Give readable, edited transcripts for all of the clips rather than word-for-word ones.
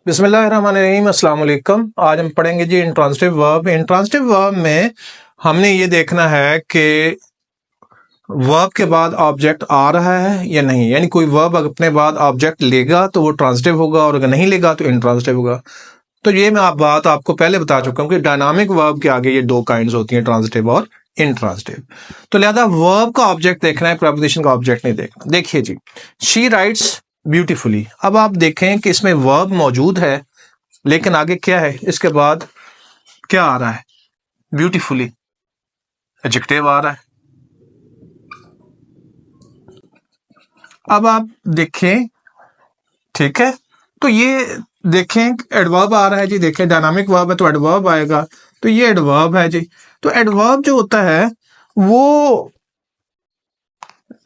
बिस्मिल्लाहिर्रहमानिर्रहीम, अस्सलाम वालेकुम। आज हम पढ़ेंगे जी इंट्रांसिटिव वर्ब। इंट्रांसिटिव वर्ब में हमने ये देखना है कि वर्ब के बाद ऑब्जेक्ट आ रहा है या नहीं, यानी कोई वर्ब अपने बाद ऑब्जेक्ट लेगा तो वो ट्रांसिटिव होगा और अगर नहीं लेगा तो इंट्रांसिटिव होगा। तो ये मैं बात आपको पहले बता चुका हूँ कि डायनामिक वर्ब के आगे ये दो काइंड्स होती हैं, ट्रांसिटिव और इंट्रांसिटिव। तो लिहाजा वर्ब का ऑब्जेक्ट देखना है, प्रपोजिशन का ऑब्जेक्ट नहीं देखना। देखिए जी, शी राइट्स ब्यूटीफुली। अब आप देखें कि इसमें वर्ब मौजूद है लेकिन आगे क्या है, इसके बाद क्या आ रहा है? ब्यूटीफुली एडजेक्टिव आ रहा है। अब आप देखें, ठीक है, तो ये देखें एडवर्ब आ रहा है जी। देखें डायनामिक वर्ब है तो एडवर्ब आएगा, तो ये एडवर्ब है जी। तो एडवर्ब जो होता है वो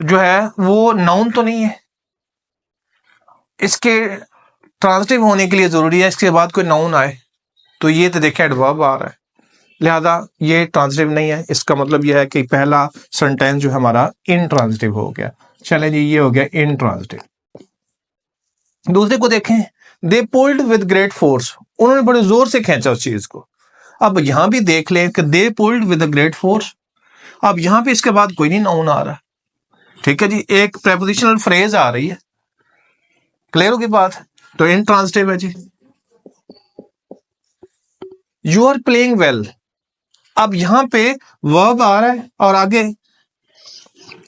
जो है वो नाउन तो नहीं है, इसके ट्रांसिटिव होने के लिए जरूरी है इसके बाद कोई नाउन आए। तो ये तो देखें एडवर्ब आ रहा है, लिहाजा ये ट्रांसिटिव नहीं है। इसका मतलब यह है कि पहला सेंटेंस जो हमारा इनट्रांसिटिव हो गया। चलें जी, ये हो गया इनट्रांसिटिव। दूसरे को देखें, दे पुल्ड विद ग्रेट फोर्स, उन्होंने बड़े जोर से खींचा उस चीज को। अब यहां भी देख लें कि दे pulled with a great force. अब यहां पे इसके बाद कोई नहीं नाउन आ रहा, ठीक है जी, एक प्रेपोजिशनल फ्रेज आ रही है। क्लियर होगी बात? तो इनट्रांसिटिव है जी। यू आर प्लेइंग वेल, अब यहां पे वर्ब आ रहा है और आगे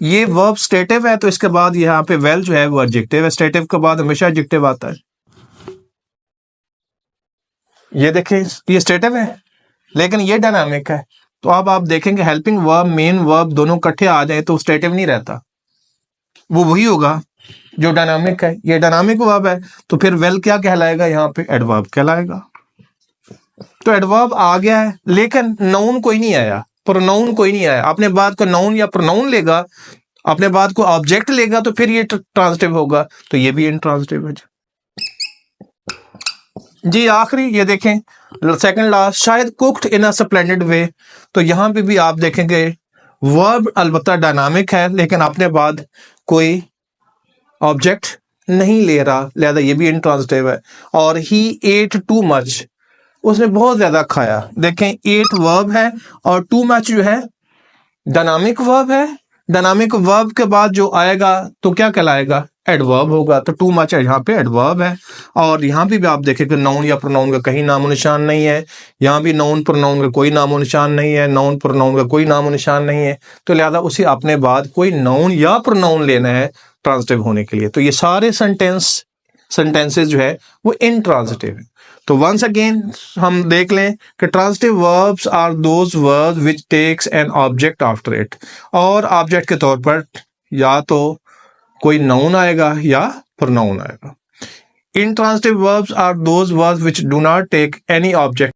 ये वर्ब स्टेटिव है, तो इसके बाद यहाँ पे वेल जो है वो एडजेक्टिव है। स्टेटिव के बाद हमेशा एडजेक्टिव आता है। ये देखें, ये स्टेटिव है लेकिन ये डायनामिक है। तो अब आप देखेंगे हेल्पिंग वर्ब मेन वर्ब दोनों इकट्ठे आ जाए तो स्टेटिव नहीं रहता, वो वही होगा जो डायनामिक है। ये डायनामिक वर्ब है तो फिर वेल क्या कहलाएगा? यहाँ पे एडवर्ब कहलाएगा। तो एडवर्ब आ गया है लेकिन नाउन कोई नहीं आया, प्रोनाउन कोई नहीं आया। अपने बाद को नाउन या प्रोनाउन लेगा, अपने बाद को ऑब्जेक्ट लेगा तो फिर ये ट्रांसिटिव होगा। तो ये भी इनट्रांसिटिव है जी। आखिरी ये देखें, सेकंड लास्ट, शायद कुक्ड इन अ स्प्लेंडेड वे। तो यहां पे भी आप देखेंगे वर्ब अलबत्ता डायनामिक है लेकिन अपने बाद कोई ऑब्जेक्ट नहीं ले रहा, लिहाजा ये भी इनट्रांसिटिव है। और ही एट टू मच, उसने बहुत ज्यादा खाया। देखें, एट वर्ब है और टू मच जो है डायनामिक वर्ब है। डायनामिक वर्ब के बाद जो आएगा तो क्या कहलाएगा? एडवर्ब होगा। तो टू मच है यहाँ पे एडवर्ब है। और यहाँ भी आप देखें कि नाउन या प्रोनाउन का कहीं नामो निशान नहीं है। यहाँ भी नाउन प्रोनाउन का कोई नामो निशान नहीं है, नाउन प्रोनाउन का कोई नामो निशान नहीं है। तो लिहाजा उसे अपने बाद कोई नाउन या प्रोनाउन लेना है ट्रांसिटिव होने के लिए। तो ये सारे सेंटेंसेस जो है वो इनट्रांसिटिव है। तो वंस अगेन हम देख लें कि transitive verbs are those verbs which takes an object after it, और ऑब्जेक्ट के तौर पर या तो कोई नाउन आएगा या प्रोनाउन आएगा। Intransitive verbs are those verbs which do not take any object